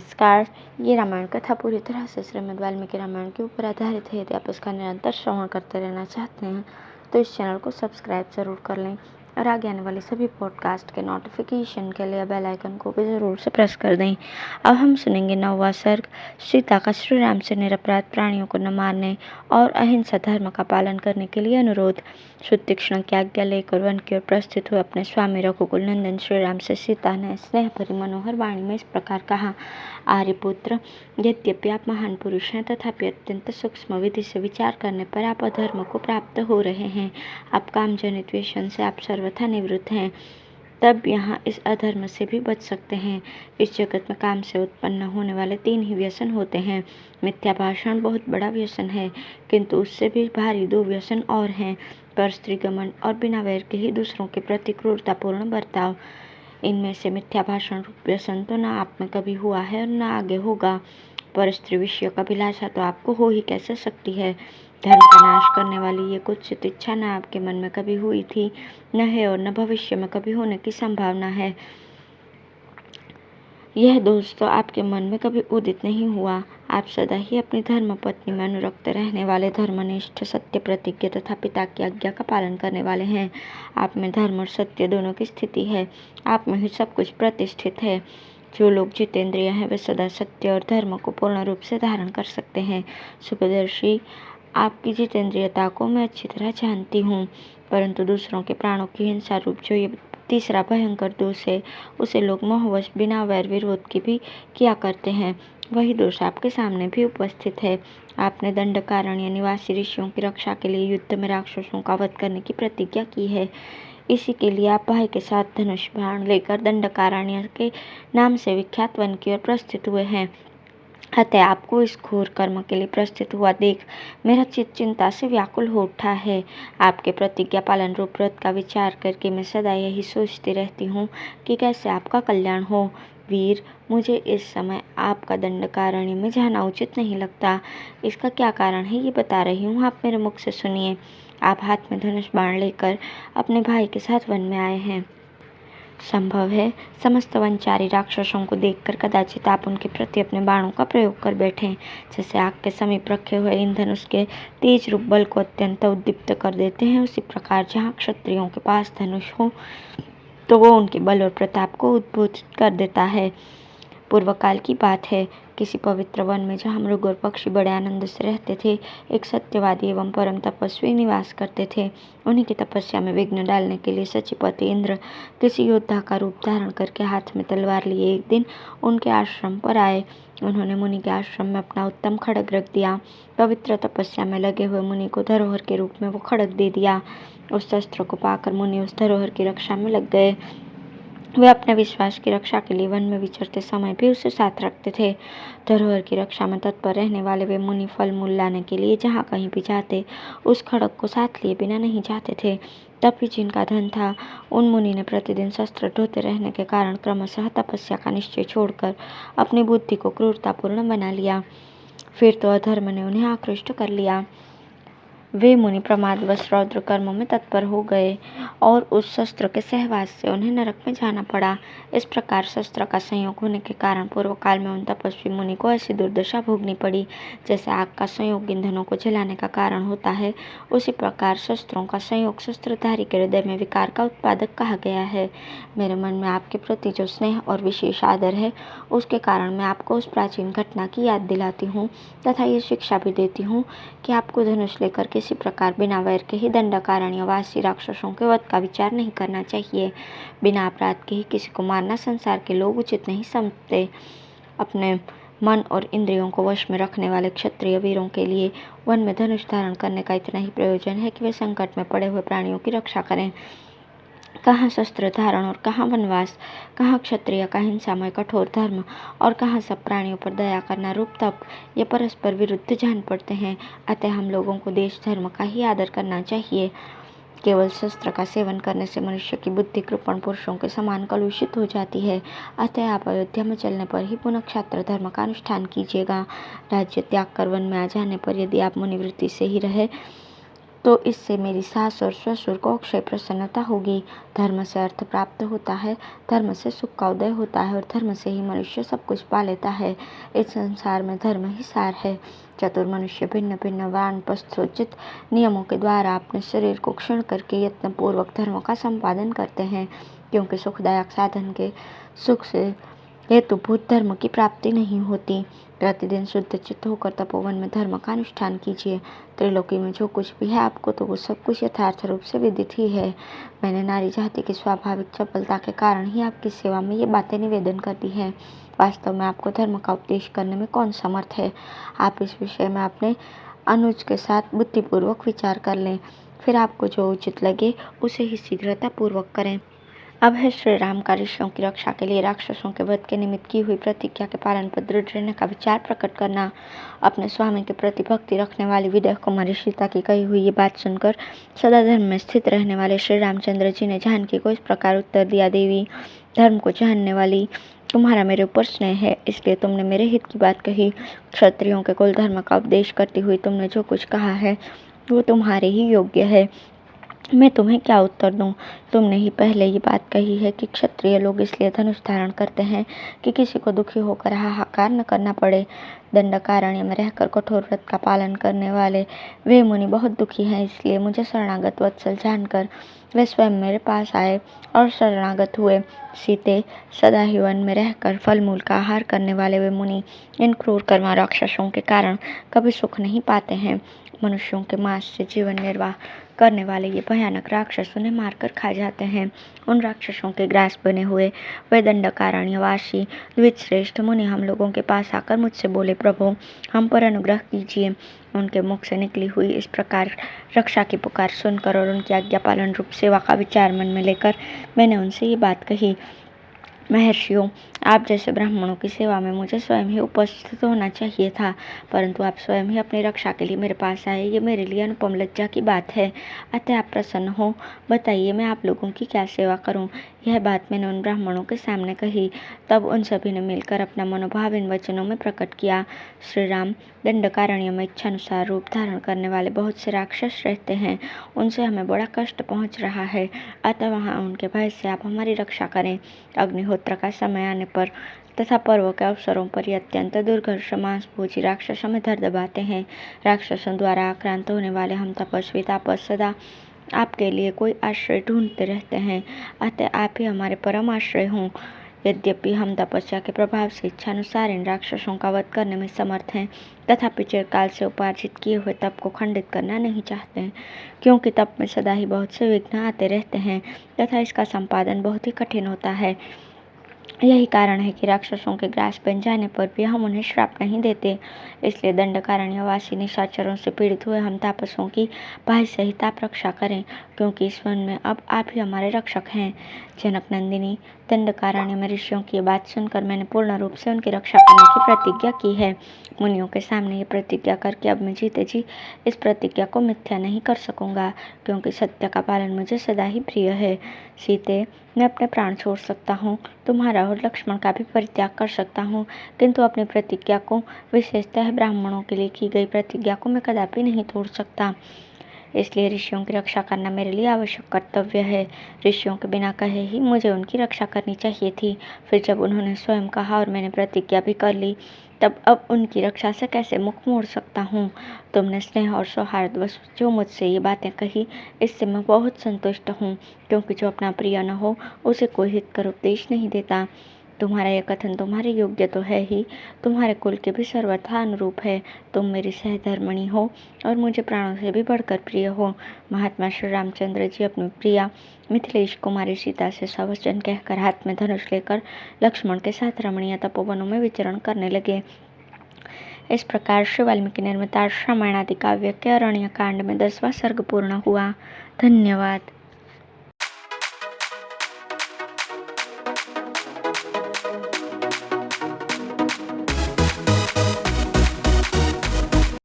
नमस्कार। ये रामायण कथा पूरी तरह से श्रीमद् वाल्मीकि रामायण के ऊपर आधारित है। यदि आप इसका निरंतर श्रवण करते रहना चाहते हैं तो इस चैनल को सब्सक्राइब ज़रूर कर लें और आगे आने वाले सभी पॉडकास्ट के नोटिफिकेशन के लिए बेल आइकन को भी ज़रूर से प्रेस कर दें। अब हम सुनेंगे 9वां सर्ग, सीता का श्री राम से निरपराध प्राणियों को न मारने और अहिंसा धर्म का पालन करने के लिए अनुरोध। सुतीक्ष्ण की आज्ञा लेकर वन की ओर प्रस्थित हुए अपने स्वामी रघुकुल नंदन श्री राम से सीता ने स्नेह भरी मनोहर वाणी में इस प्रकार कहा। आर्यपुत्र, यद्यपि आप महान पुरुष हैं तथापि अत्यंत सूक्ष्म विधि से विचार करने पर आप अधर्म को प्राप्त हो रहे हैं। आप काम जनित व्यसन से आप सर्वथा निवृत्त हैं, तब यहाँ इस अधर्म से भी बच सकते हैं। इस जगत में काम से उत्पन्न होने वाले 3 ही व्यसन होते हैं। मिथ्या भाषण बहुत बड़ा व्यसन है, किंतु उससे भी भारी 2 व्यसन और हैं, पर स्त्री गमन और बिना वैर के ही दूसरों के प्रति क्रूरतापूर्ण बर्ताव। इनमें से मिथ्या भाषण रूप व्यसन तो न आप में कभी हुआ है और न आगे होगा, पर स्त्री विषय का अभिलाषा तो आपको हो ही कैसे सकती है। धर्म का नाश करने वाली ये कुत्सित इच्छा न आपके मन में कभी हुई थी, न है और न भविष्य में कभी होने की संभावना है। यह दोष तो आपके मन में कभी उदित नहीं हुआ। आप सदा ही अपनी धर्म पत्नी में अनुरक्त रहने वाले, धर्मनिष्ठ, सत्य प्रतिज्ञ तथा पिता की आज्ञा का पालन करने वाले हैं। आप में धर्म और सत्य दोनों की स्थिति है। आप में ही सब कुछ प्रतिष्ठित है। जो लोग जितेंद्रिय हैं वे सदा सत्य और धर्म को पूर्ण रूप से धारण कर सकते हैं। सुखदर्शी, आपकी जितेंद्रियता को मैं अच्छी तरह जानती हूँ, परंतु दूसरों के प्राणों की हिंसा रूप जो ये तीसरा भयंकर दोष है, उसे लोग मोहवश बिना वैर विरोध के भी किया करते हैं। वही दोष आपके सामने भी उपस्थित है। आपने दंडकारण्य निवासी ऋषियों की रक्षा के लिए युद्ध में राक्षसों का वध करने की प्रतिज्ञा की है। इसी के लिए आप भाई के साथ धनुष बाण लेकर दंडकारण्य के नाम से विख्यात वन की ओर प्रस्थित हुए हैं। अतः आपको इस घोर कर्म के लिए प्रस्थित हुआ देख मेरा चित्त चिंता से व्याकुल हो उठा है। आपके प्रतिज्ञा पालन रूप व्रत का विचार करके मैं सदा यही सोचती रहती हूँ कि कैसे आपका कल्याण हो। वीर, मुझे इस समय आपका दंडकारण्य में जाना उचित नहीं लगता। इसका क्या कारण है ये बता रही हूँ, आप मेरे मुख से सुनिए। आप हाथ में धनुष बाण लेकर अपने भाई के साथ वन में आए हैं। संभव है समस्त वनचारी राक्षसों को देखकर कदाचित आप उनके प्रति अपने बाणों का प्रयोग कर बैठें। जैसे आग के समीप रखे हुए ईंधन उसके तेज रूप बल को अत्यंत उद्दीप्त कर देते हैं, उसी प्रकार जहाँ क्षत्रियों के पास धनुष हो तो वो उनके बल और प्रताप को उद्बोधित कर देता है। पूर्व काल की बात है, किसी पवित्र वन में जहाँ मृग और पक्षी बड़े आनंद से रहते थे, एक सत्यवादी एवं परम तपस्वी निवास करते थे। उन्हीं की तपस्या में विघ्न डालने के लिए सचिपति इंद्र किसी योद्धा का रूप धारण करके हाथ में तलवार लिए एक दिन उनके आश्रम पर आए। उन्होंने मुनि के आश्रम में अपना उत्तम खड्ग रख दिया। पवित्र तपस्या में लगे हुए मुनि को धरोहर के रूप में वो खड्ग दे दिया। उस शस्त्र को पाकर मुनि उस धरोहर की रक्षा में लग गए। वे अपने विश्वास की रक्षा के लिए वन में विचरते समय भी उसे साथ रखते थे। धरोहर की रक्षा में तत्पर रहने वाले वे मुनि फल मूल लाने के लिए जहाँ कहीं भी जाते उस खड्ग को साथ लिए बिना नहीं जाते थे। तब भी जिनका धन था, उन मुनि ने प्रतिदिन शस्त्र ढोते रहने के कारण क्रमशः तपस्या का निश्चय छोड़कर अपनी बुद्धि को क्रूरतापूर्ण बना लिया। फिर तो अधर्म ने उन्हें आकृष्ट कर लिया। वे मुनि प्रमादवश रौद्र कर्मों में तत्पर हो गए और उस शस्त्र के सहवास से उन्हें नरक में जाना पड़ा। इस प्रकार शस्त्र का संयोग होने के कारण पूर्व काल में उन तपस्वी मुनि को ऐसी दुर्दशा भोगनी पड़ी। जैसे आग का संयोग ईंधनों को जलाने का कारण होता है, उसी प्रकार शस्त्रों का संयोग शस्त्रधारी के हृदय में विकार का उत्पादक कहा गया है। मेरे मन में आपके प्रति जो स्नेह और विशेष आदर है, उसके कारण मैं आपको उस प्राचीन घटना की याद दिलाती हूँ तथा ये शिक्षा भी देती हूँ कि आपको धनुष लेकर किसी प्रकार बिना वैर के ही दंडकारण्यवासी राक्षसों के वध का विचार नहीं करना चाहिए। बिना अपराध के ही किसी को मारना संसार के लोग उचित नहीं समझते। अपने मन और इंद्रियों को वश में रखने वाले क्षत्रिय वीरों के लिए वन में धनुष धारण करने का इतना ही प्रयोजन है कि वे संकट में पड़े हुए प्राणियों की रक्षा करें। कहाँ शस्त्र धारण और कहाँ वनवास, कहाँ क्षत्रिय का हिंसामय कठोर धर्म और कहाँ सब प्राणियों पर दया करना रूप तप, ये परस्पर विरुद्ध जान पड़ते हैं। अतः हम लोगों को देश धर्म का ही आदर करना चाहिए। केवल शस्त्र का सेवन करने से मनुष्य की बुद्धि कृपण पुरुषों के समान कलुषित हो जाती है। अतः आप अयोध्या में चलने पर ही पुनः क्षात्र धर्म का अनुष्ठान कीजिएगा। राज्य त्याग कर वन में आ जाने पर यदि आप मुनिवृत्ति से ही रहे तो इससे मेरी सास और ससुर को अक्षय प्रसन्नता होगी। धर्म से अर्थ प्राप्त होता है, धर्म से सुख का उदय होता है और धर्म से ही मनुष्य सब कुछ पा लेता है। इस संसार में धर्म ही सार है। चतुर मनुष्य भिन्न भिन्न वानप्रस्थोचित नियमों के द्वारा अपने शरीर को क्षीण करके यत्नपूर्वक धर्म का संपादन करते हैं, क्योंकि सुखदायक साधन के सुख से हेतुभूत धर्म की प्राप्ति नहीं होती। प्रतिदिन शुद्ध चित्त होकर तपोवन में धर्म का अनुष्ठान कीजिए। त्रिलोकी में जो कुछ भी है आपको तो वो सब कुछ यथार्थ रूप से विदित ही है। मैंने नारी जाति की स्वाभाविक चपलता के कारण ही आपकी सेवा में ये बातें निवेदन कर दी है। वास्तव में आपको धर्म का उपदेश करने में कौन समर्थ है? आप इस विषय में अपने अनुज के साथ बुद्धिपूर्वक विचार कर लें, फिर आपको जो उचित लगे उसे ही शीघ्रतापूर्वक करें। अब है श्री राम का ऋषियों की रक्षा के लिए राक्षसों के वध के निमित्त की हुई प्रतिज्ञा के पालन पर दृढ़ रहने का विचार प्रकट करना। अपने स्वामी के प्रति भक्ति रखने वाली विदेह कुमारी सीता की कही हुई ये बात सुनकर सदा धर्म में स्थित रहने वाले श्री रामचंद्र जी ने जानकी को इस प्रकार उत्तर दिया। देवी, धर्म को जानने वाली, तुम्हारा मेरे ऊपर स्नेह है, इसलिए तुमने मेरे हित की बात कही। क्षत्रियों के कुल धर्म का उपदेश करती हुई तुमने जो कुछ कहा है वो तुम्हारे ही योग्य है। मैं तुम्हें क्या उत्तर दूं? तुमने ही पहले ये बात कही है कि क्षत्रिय लोग इसलिए धनुष धारण करते हैं कि किसी को दुखी होकर हाहाकार न करना पड़े। दंडकारण्य में रहकर कठोर व्रत का पालन करने वाले वे मुनि बहुत दुखी हैं, इसलिए मुझे शरणागत वत्सल जानकर वे स्वयं मेरे पास आए और शरणागत हुए। सीते, सदा ही वन में रहकर फल मूल का आहार करने वाले वे मुनि इन क्रूर कर्मा राक्षसों के कारण कभी सुख नहीं पाते हैं। मनुष्यों के मांस से जीवन निर्वाह करने वाले ये भयानक राक्षस उन्हें मारकर खा जाते हैं। उन राक्षसों के ग्रास बने हुए वे दंडकारण्यवासी द्विजश्रेष्ठ मुनि हम लोगों के पास आकर मुझसे बोले, प्रभु हम पर अनुग्रह कीजिए। उनके मुख से निकली हुई इस प्रकार रक्षा की पुकार सुनकर और उनकी आज्ञा पालन रूप सेवा का विचार मन में लेकर मैंने उनसे ये बात कही। महर्षियों, आप जैसे ब्राह्मणों की सेवा में मुझे स्वयं ही उपस्थित होना चाहिए था, परंतु आप स्वयं ही अपनी रक्षा के लिए मेरे पास आए, ये मेरे लिए अनुपम लज्जा की बात है। अतः आप प्रसन्न हो, बताइए मैं आप लोगों की क्या सेवा करूं? यह बात मैंने उन ब्राह्मणों के सामने कही। तब उन सभी ने मिलकर अपना मनोभाव इन वचनों में प्रकट किया। श्री राम, दंडकारण्य में इच्छानुसार रूप धारण करने वाले बहुत से राक्षस रहते हैं, उनसे हमें बड़ा कष्ट पहुंच रहा है, अतः वहां उनके भय से आप हमारी रक्षा करें। अग्निहोत्र का समय आने पर तथा पर्व के अवसरों पर ये अत्यंत दुर्घर्ष मांसभोजी राक्षस हमें धर दबाते हैं। राक्षसों द्वारा आक्रांत होने वाले हम तपस्वी तापस सदा आपके लिए कोई आश्रय ढूंढते रहते हैं, अतः आप ही हमारे परम आश्रय हों। यद्यपि हम तपस्या के प्रभाव से इच्छानुसार इन राक्षसों का वध करने में समर्थ हैं, तथापि चिरकाल से उपार्जित किए हुए तप को खंडित करना नहीं चाहते हैं, क्योंकि तप में सदा ही बहुत से विघ्न आते रहते हैं तथा इसका संपादन बहुत ही कठिन होता है। यही कारण है कि राक्षसों के ग्रास बन जाने पर भी हम उन्हें श्राप नहीं देते। इसलिए दंडकारण्यवासी निशाचरों से पीड़ित हुए हम तापसों की भाई सहित आप रक्षा करें, क्योंकि इस वन में अब आप ही हमारे रक्षक हैं। जनक नंदिनी, दंडकारण्य में ऋषियों की बात सुनकर मैंने पूर्ण रूप से उनकी रक्षा करने की प्रतिज्ञा की है। मुनियों के सामने ये प्रतिज्ञा करके अब मैं जीते जी इस प्रतिज्ञा को मिथ्या नहीं कर सकूंगा, क्योंकि सत्य का पालन मुझे सदा ही प्रिय है। सीते, मैं अपने प्राण छोड़ सकता हूँ, तुम्हारा और लक्ष्मण का भी परित्याग कर सकता हूँ, किंतु अपनी प्रतिज्ञा को, विशेषतः ब्राह्मणों के लिए की गई प्रतिज्ञा को मैं कदापि नहीं तोड़ सकता। इसलिए ऋषियों की रक्षा करना मेरे लिए आवश्यक कर्तव्य है। ऋषियों के बिना कहे ही मुझे उनकी रक्षा करनी चाहिए थी। फिर जब उन्होंने स्वयं कहा और मैंने प्रतिज्ञा भी कर ली, तब अब उनकी रक्षा से कैसे मुख मोड़ सकता हूँ? तुमने स्नेह और सौहार्दवश जो मुझसे ये बातें कही, इससे मैं बहुत संतुष्ट हूँ, क्योंकि जो अपना प्रिय न हो उसे कोई हितकर उपदेश नहीं देता। तुम्हारा यह कथन तुम्हारे योग्य तो है ही, तुम्हारे कुल के भी सर्वथा अनुरूप है। तुम मेरी सहधर्मिणी हो और मुझे प्राणों से भी बढ़कर प्रिय हो। महात्मा श्री रामचंद्र जी अपनी प्रिया मिथिलेश कुमारी सीता से सवचन कहकर हाथ में धनुष लेकर लक्ष्मण के साथ रमणीय तपोवनों में विचरण करने लगे। इस प्रकार श्री वाल्मीकि निर्मित रामायण आदि काव्य के अरण्य कांड में 10वां सर्ग पूर्ण हुआ। धन्यवाद।